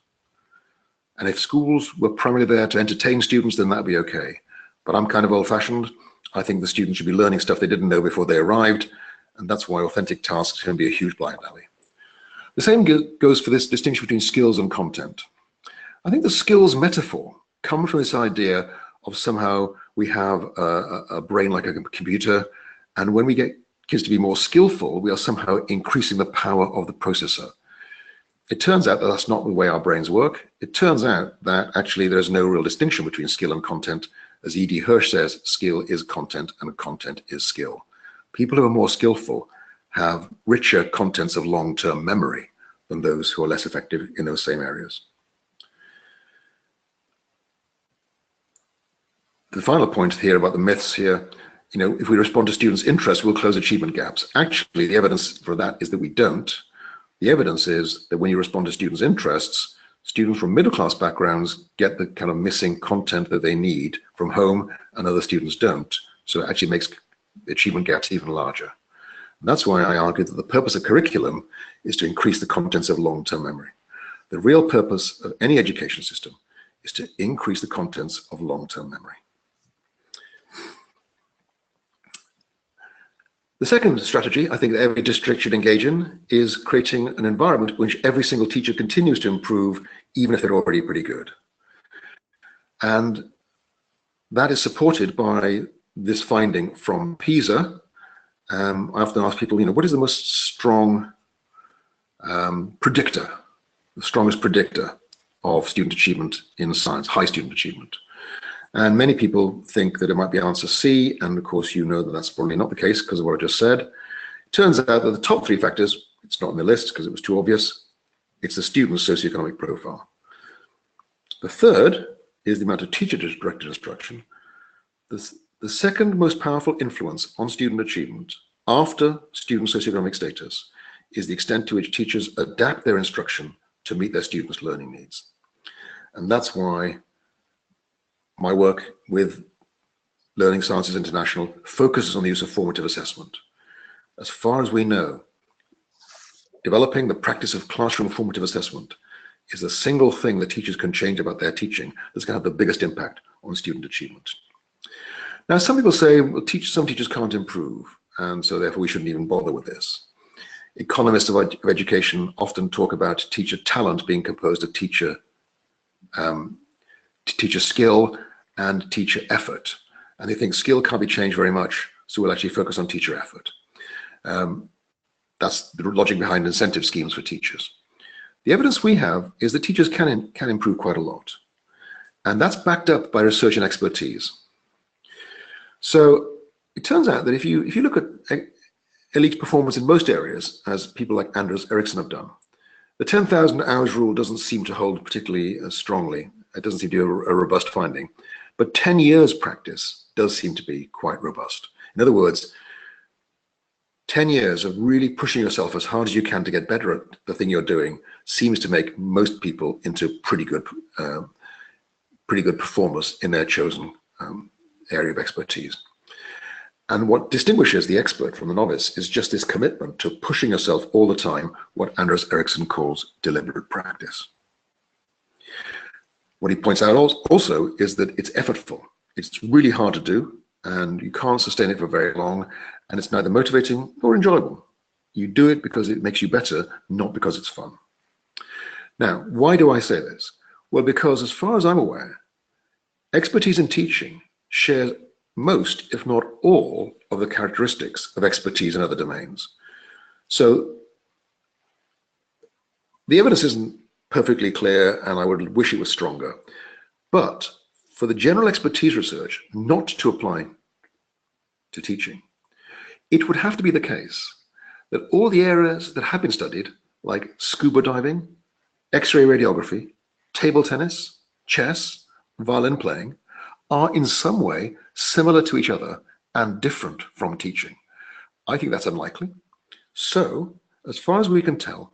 And if schools were primarily there to entertain students, then that'd be okay. But I'm kind of old-fashioned. I think the students should be learning stuff they didn't know before they arrived, and that's why authentic tasks can be a huge blind alley. The same goes for this distinction between skills and content. I think the skills metaphor comes from this idea of somehow we have a brain like a computer, and when we get kids to be more skillful, we are somehow increasing the power of the processor. It turns out that that's not the way our brains work. It turns out that actually there's no real distinction between skill and content. As E.D. Hirsch says, skill is content and content is skill. People who are more skillful have richer contents of long-term memory than those who are less effective in those same areas. The final point here about the myths here, if we respond to students' interests, we'll close achievement gaps. Actually, the evidence for that is that we don't. The evidence is that when you respond to students' interests, students from middle-class backgrounds get the kind of missing content that they need from home, and other students don't. So it actually makes achievement gaps even larger. And that's why I argue that the purpose of curriculum is to increase the contents of long-term memory. The real purpose of any education system is to increase the contents of long-term memory. The second strategy I think that every district should engage in is creating an environment in which every single teacher continues to improve, even if they're already pretty good. And that is supported by this finding from PISA I often ask people, what is the most strong predictor, the strongest predictor of student achievement in science, high student achievement? And many people think that it might be answer C, and of course you know that that's probably not the case because of what I just said. It turns out that the top three factors, it's not in the list because it was too obvious, it's the student's socioeconomic profile. The third is the amount of teacher-directed instruction. The second most powerful influence on student achievement after student socioeconomic status is the extent to which teachers adapt their instruction to meet their students' learning needs. And that's why my work with Learning Sciences International focuses on the use of formative assessment. As far as we know, developing the practice of classroom formative assessment is the single thing that teachers can change about their teaching that's going to have the biggest impact on student achievement. Now, some people say, well, some teachers can't improve, and so therefore we shouldn't even bother with this. Economists of education often talk about teacher talent being composed of teacher skill and teacher effort. And they think skill can't be changed very much, so we'll actually focus on teacher effort. That's the logic behind incentive schemes for teachers. The evidence we have is that teachers can improve quite a lot. And that's backed up by research and expertise. So it turns out that if you look at elite performance in most areas, as people like Enriches have done, the 10,000 hours rule doesn't seem to hold particularly strongly. It doesn't seem to be a robust finding. But 10 years practice does seem to be quite robust. In other words, 10 years of really pushing yourself as hard as you can to get better at the thing you're doing seems to make most people into pretty good performers in their chosen area of expertise. And what distinguishes the expert from the novice is just this commitment to pushing yourself all the time, what Anders Ericsson calls deliberate practice. What he points out also is that it's effortful. It's really hard to do, and you can't sustain it for very long, and it's neither motivating nor enjoyable. You do it because it makes you better, not because it's fun. Now, why do I say this? Well, because as far as I'm aware, expertise in teaching shares most, if not all, of the characteristics of expertise in other domains. So the evidence isn't perfectly clear, and I would wish it was stronger. But for the general expertise research not to apply to teaching, it would have to be the case that all the areas that have been studied, like scuba diving, X-ray radiography, table tennis, chess, violin playing, are in some way similar to each other and different from teaching. I think that's unlikely. So, as far as we can tell,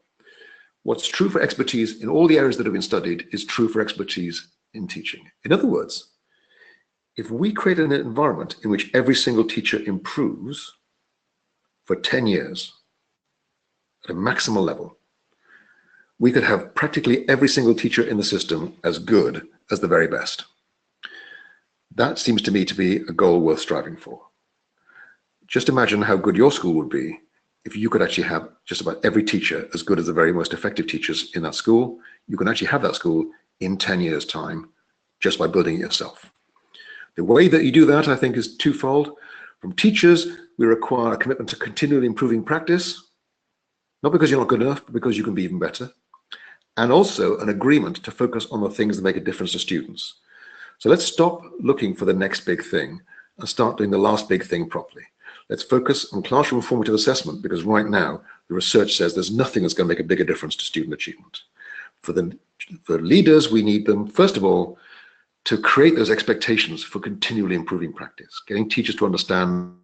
what's true for expertise in all the areas that have been studied is true for expertise in teaching. In other words, if we create an environment in which every single teacher improves for 10 years at a maximal level, we could have practically every single teacher in the system as good as the very best. That seems to me to be a goal worth striving for. Just imagine how good your school would be if you could actually have just about every teacher as good as the very most effective teachers in that school. You can actually have that school in 10 years' time just by building it yourself. The way that you do that, I think, is twofold. From teachers, we require a commitment to continually improving practice, not because you're not good enough, but because you can be even better. And also an agreement to focus on the things that make a difference to students. So let's stop looking for the next big thing and start doing the last big thing properly. Let's focus on classroom formative assessment, because right now the research says there's nothing that's going to make a bigger difference to student achievement. For leaders, we need them, first of all, to create those expectations for continually improving practice, getting teachers to understand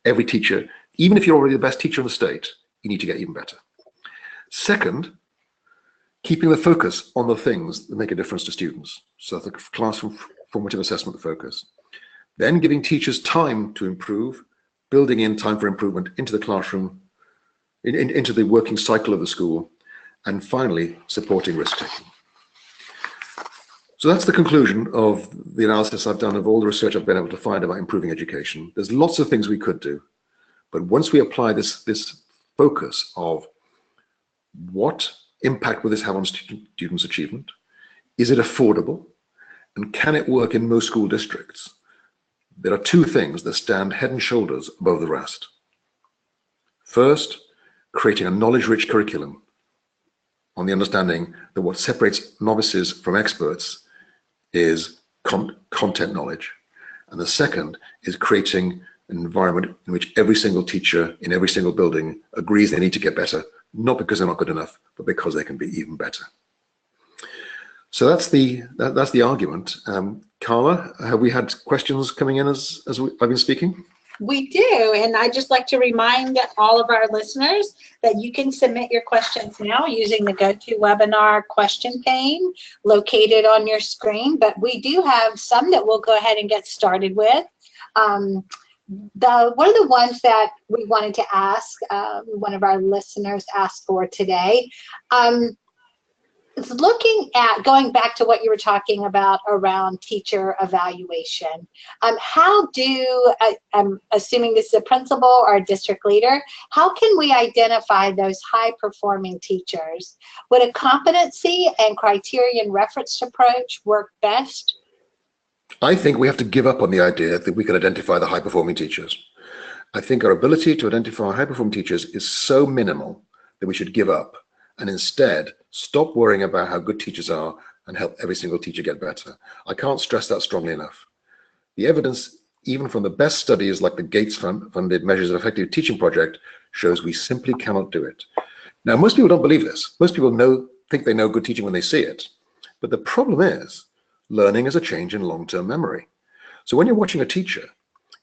every teacher, even if you're already the best teacher in the state, you need to get even better. Second, keeping the focus on the things that make a difference to students. So the classroom formative assessment focus. Then giving teachers time to improve, building in time for improvement into the classroom, into the working cycle of the school, and finally, supporting risk-taking. So that's the conclusion of the analysis I've done of all the research I've been able to find about improving education. There's lots of things we could do, but once we apply this focus of what impact will this have on students' achievement? Is it affordable? And can it work in most school districts? There are two things that stand head and shoulders above the rest. First, creating a knowledge-rich curriculum on the understanding that what separates novices from experts is content knowledge. And the second is creating an environment in which every single teacher in every single building agrees they need to get better, not because they're not good enough, but because they can be even better. So that's the argument. Carla, have we had questions coming in as I've been speaking? We do, and I'd just like to remind all of our listeners that you can submit your questions now using the GoToWebinar question pane located on your screen, but we do have some that we'll go ahead and get started with. One of the ones that we wanted to ask, one of our listeners asked for today, is looking at going back to what you were talking about around teacher evaluation. How do, I'm assuming this is a principal or a district leader, how can we identify those high-performing teachers? Would a competency and criterion reference approach work best? I think we have to give up on the idea that we can identify the high-performing teachers. I think our ability to identify high-performing teachers is so minimal that we should give up and instead stop worrying about how good teachers are and help every single teacher get better. I can't stress that strongly enough. The evidence, even from the best studies like the Gates-funded Measures of Effective Teaching project, shows we simply cannot do it. Now, most people don't believe this. Most people think they know good teaching when they see it. But the problem is, learning is a change in long-term memory. So when you're watching a teacher,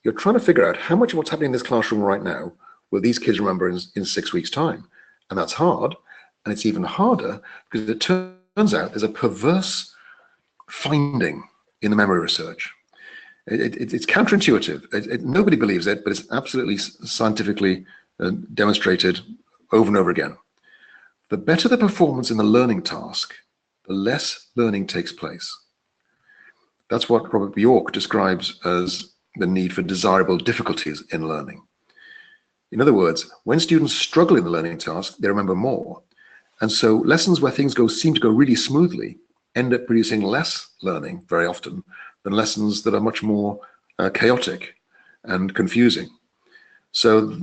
you're trying to figure out how much of what's happening in this classroom right now will these kids remember in 6 weeks' time. And that's hard. And it's even harder because it turns out there's a perverse finding in the memory research. It's counterintuitive. Nobody believes it, but it's absolutely scientifically demonstrated over and over again. The better the performance in the learning task, the less learning takes place. That's what Robert Bjork describes as the need for desirable difficulties in learning. In other words, when students struggle in the learning task, they remember more. And so lessons where things seem to go really smoothly end up producing less learning very often than lessons that are much more chaotic and confusing. So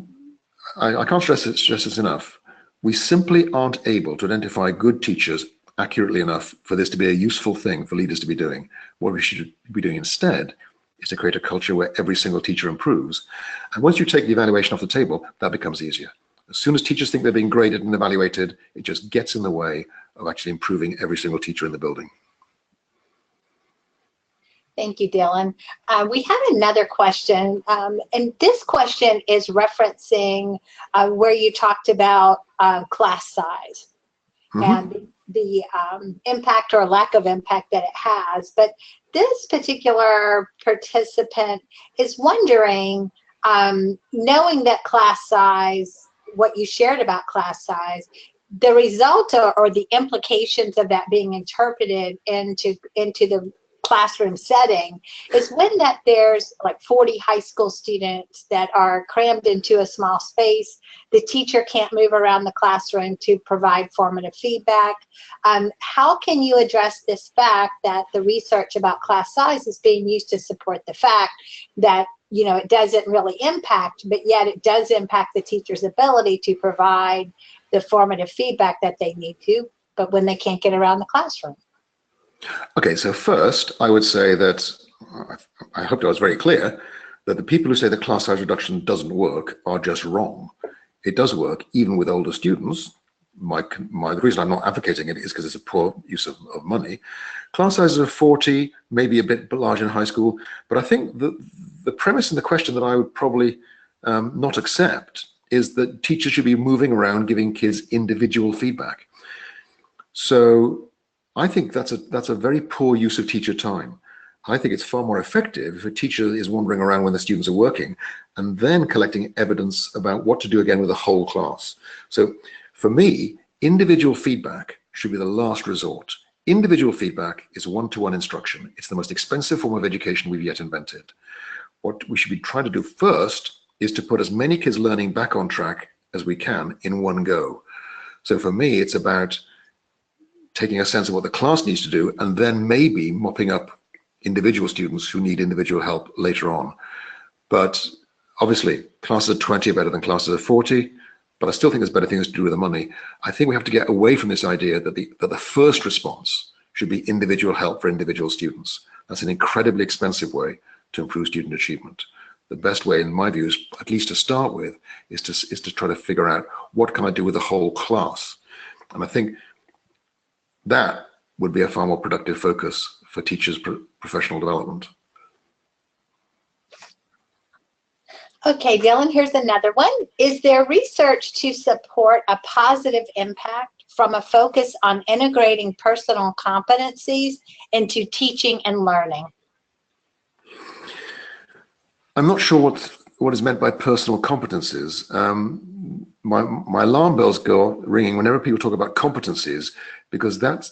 I can't stress this enough. We simply aren't able to identify good teachers accurately enough for this to be a useful thing for leaders to be doing. What we should be doing instead is to create a culture where every single teacher improves. And once you take the evaluation off the table, that becomes easier. As soon as teachers think they're being graded and evaluated, it just gets in the way of actually improving every single teacher in the building. Thank you, Dylan. We have another question, and this question is referencing where you talked about class size and the impact or lack of impact that it has. But this particular participant is wondering, knowing that class size, what you shared about class size, the result or the implications of that being interpreted into the classroom setting is when that there's like 40 high school students that are crammed into a small space, the teacher can't move around the classroom to provide formative feedback. How can you address this fact that the research about class size is being used to support the fact that it doesn't really impact, but yet it does impact the teacher's ability to provide the formative feedback that they need to, but when they can't get around the classroom? Okay, so first, I would say that, I hope I was very clear, that the people who say that class size reduction doesn't work are just wrong. It does work even with older students. The reason I'm not advocating it is because it's a poor use of money. Class sizes of 40, maybe a bit large in high school, but I think the premise in the question that I would probably not accept is that teachers should be moving around giving kids individual feedback. So I think that's a very poor use of teacher time. I think it's far more effective if a teacher is wandering around when the students are working and then collecting evidence about what to do again with the whole class. So for me, individual feedback should be the last resort. Individual feedback is one-to-one instruction. It's the most expensive form of education we've yet invented. What we should be trying to do first is to put as many kids learning back on track as we can in one go. So for me, it's about taking a sense of what the class needs to do and then maybe mopping up individual students who need individual help later on. But obviously, classes of 20 are better than classes of 40. but I still think there's better things to do with the money. I think we have to get away from this idea that the first response should be individual help for individual students. That's an incredibly expensive way to improve student achievement. The best way, in my view, is, at least to start with, is to try to figure out what can I do with the whole class. And I think that would be a far more productive focus for teachers' professional development. Okay, Dylan, here's another one. Is there research to support a positive impact from a focus on integrating personal competencies into teaching and learning? I'm not sure what is meant by personal competencies. My alarm bells go ringing whenever people talk about competencies, because that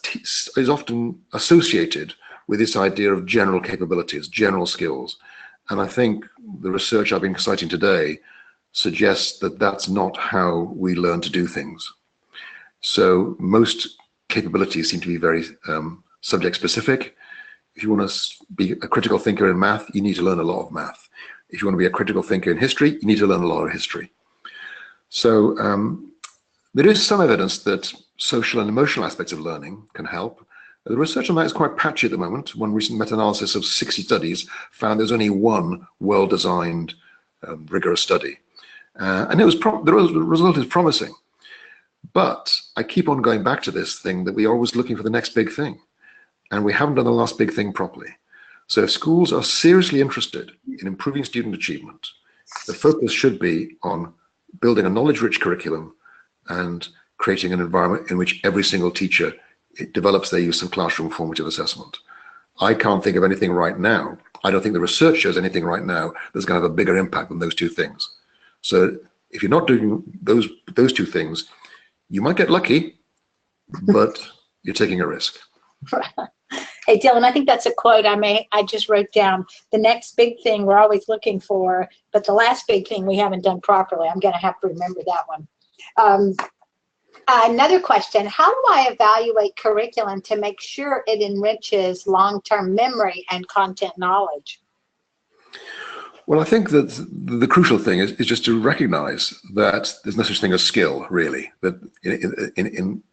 is often associated with this idea of general capabilities, general skills. And I think the research I've been citing today suggests that that's not how we learn to do things. So most capabilities seem to be very subject specific. If you want to be a critical thinker in math, you need to learn a lot of math. If you want to be a critical thinker in history, you need to learn a lot of history. So there is some evidence that social and emotional aspects of learning can help. The research on that is quite patchy at the moment. One recent meta-analysis of 60 studies found there's only one well-designed, rigorous study. And the result is promising. But I keep on going back to this thing that we are always looking for the next big thing. And we haven't done the last big thing properly. So if schools are seriously interested in improving student achievement, the focus should be on building a knowledge-rich curriculum and creating an environment in which every single teacher develops their use of classroom formative assessment. I can't think of anything right now. I don't think the research shows anything right now that's going to have a bigger impact than those two things. So if you're not doing those two things, you might get lucky, but you're taking a risk. Hey, Dylan, I think that's a quote I just wrote down. The next big thing we're always looking for, but the last big thing we haven't done properly. I'm going to have to remember that one. Another question, how do I evaluate curriculum to make sure it enriches long-term memory and content knowledge? Well, I think that the crucial thing is just to recognize that there's no such thing as skill, really, that in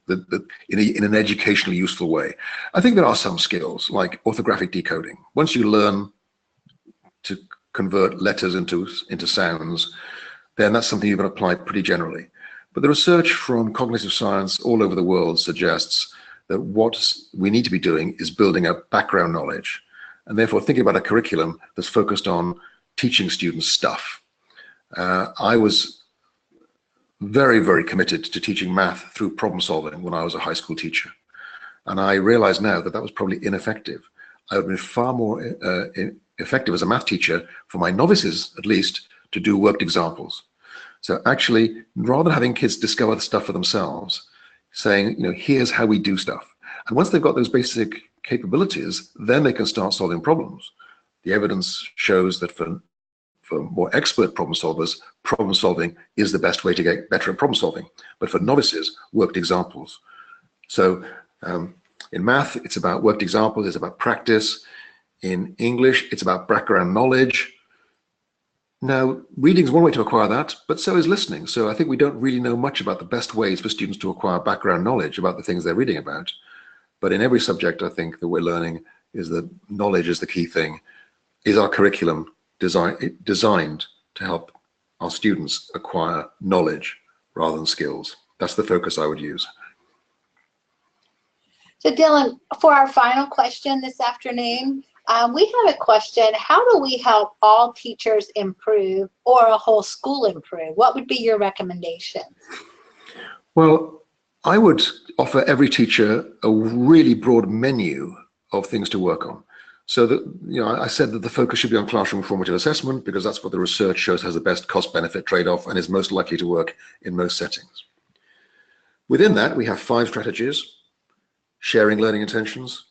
an educationally useful way. I think there are some skills, like orthographic decoding. Once you learn to convert letters into sounds, then that's something you can apply pretty generally. But the research from cognitive science all over the world suggests that what we need to be doing is building up background knowledge, and therefore thinking about a curriculum that's focused on teaching students stuff. I was very, very committed to teaching math through problem solving when I was a high school teacher. And I realize now that that was probably ineffective. I would have been far more effective as a math teacher, for my novices at least, to do worked examples. So actually, rather than having kids discover the stuff for themselves, saying, you know, here's how we do stuff. And once they've got those basic capabilities, then they can start solving problems. The evidence shows that for more expert problem solvers, problem solving is the best way to get better at problem solving. But for novices, worked examples. So in math, it's about worked examples, it's about practice. In English, it's about background knowledge. Now, reading is one way to acquire that, but so is listening. So I think we don't really know much about the best ways for students to acquire background knowledge about the things they're reading about. But in every subject, I think that we're learning is that knowledge is the key thing. Is our curriculum designed to help our students acquire knowledge rather than skills? That's the focus I would use. So Dylan, for our final question this afternoon, we have a question, how do we help all teachers improve or a whole school improve? What would be your recommendation? Well, I would offer every teacher a really broad menu of things to work on. So that, you know, I said that the focus should be on classroom formative assessment because that's what the research shows has the best cost-benefit trade-off and is most likely to work in most settings. Within that, we have 5 strategies: sharing learning intentions,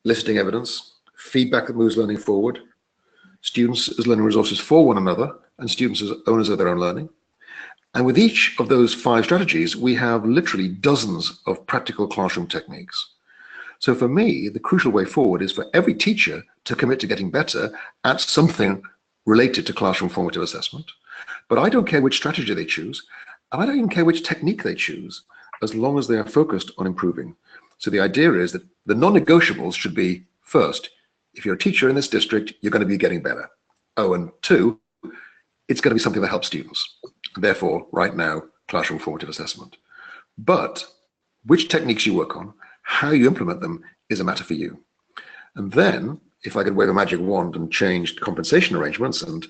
eliciting evidence, feedback that moves learning forward, students as learning resources for one another, and students as owners of their own learning. And with each of those 5 strategies, we have literally dozens of practical classroom techniques. So for me, the crucial way forward is for every teacher to commit to getting better at something related to classroom formative assessment. But I don't care which strategy they choose. And I don't even care which technique they choose, as long as they are focused on improving. So the idea is that the non-negotiables should be, first, if you're a teacher in this district, you're going to be getting better. Oh, and two, it's going to be something that helps students. Therefore, right now, classroom formative assessment. But which techniques you work on, how you implement them is a matter for you. And then, if I could wave a magic wand and change compensation arrangements and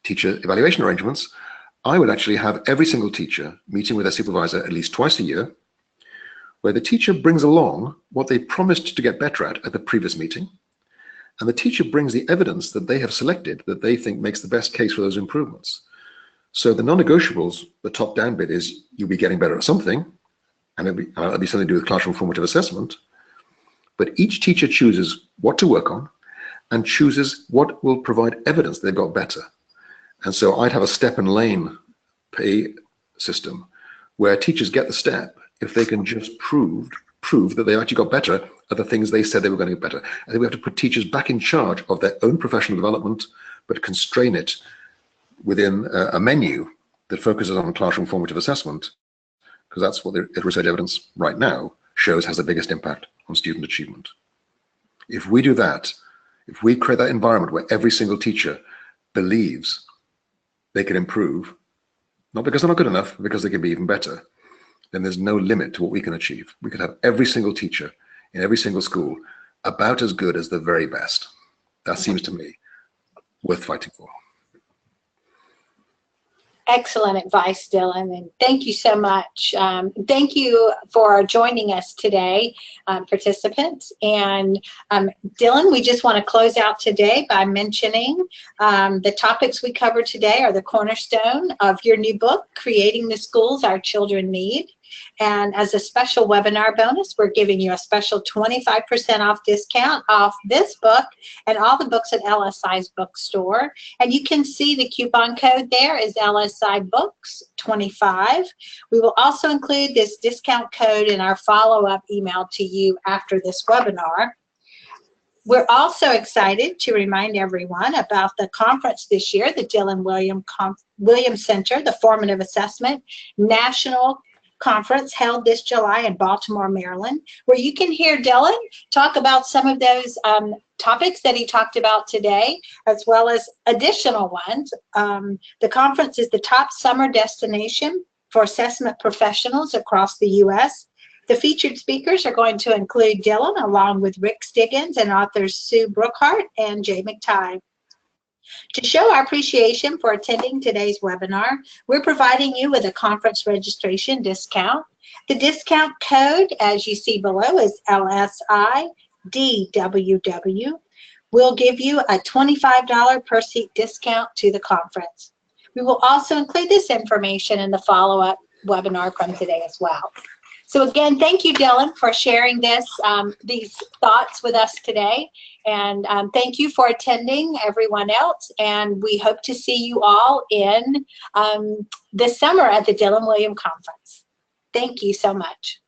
teacher evaluation arrangements, I would actually have every single teacher meeting with their supervisor at least twice a year, where the teacher brings along what they promised to get better at the previous meeting, and the teacher brings the evidence that they have selected that they think makes the best case for those improvements. So the non-negotiables, the top-down bit is you'll be getting better at something, and it'll be something to do with classroom formative assessment, but each teacher chooses what to work on and chooses what will provide evidence they've got better. And so I'd have a step and lane pay system where teachers get the step if they can just prove that they actually got better at the things they said they were going to get better. I think we have to put teachers back in charge of their own professional development, but constrain it within a menu that focuses on classroom formative assessment, because that's what the research evidence right now shows has the biggest impact on student achievement. If we do that, if we create that environment where every single teacher believes they can improve, not because they're not good enough, but because they can be even better, then there's no limit to what we can achieve. We could have every single teacher in every single school about as good as the very best. That seems to me worth fighting for. Excellent advice, Dylan, and thank you so much. Thank you for joining us today, participants. And Dylan, we just want to close out today by mentioning the topics we covered today are the cornerstone of your new book, Creating the Schools Our Children Need. And as a special webinar bonus, we're giving you a special 25% off discount off this book and all the books at LSI's bookstore. And you can see the coupon code there is LSI Books 25. We will also include this discount code in our follow-up email to you after this webinar. We're also excited to remind everyone about the conference this year, the Dylan Wiliam Center, the Formative Assessment National Conference held this July in Baltimore, Maryland, where you can hear Dylan talk about some of those topics that he talked about today, as well as additional ones. The conference is the top summer destination for assessment professionals across the U.S. The featured speakers are going to include Dylan, along with Rick Stiggins and authors Sue Brookhart and Jay McTighe. To show our appreciation for attending today's webinar, we're providing you with a conference registration discount. The discount code, as you see below, is LSIDWW. We'll give you a $25 per seat discount to the conference. We will also include this information in the follow-up webinar from today as well. So again, thank you, Dylan, for sharing these thoughts with us today. And thank you for attending, everyone else. And we hope to see you all in this summer at the Dylan Wiliam Conference. Thank you so much.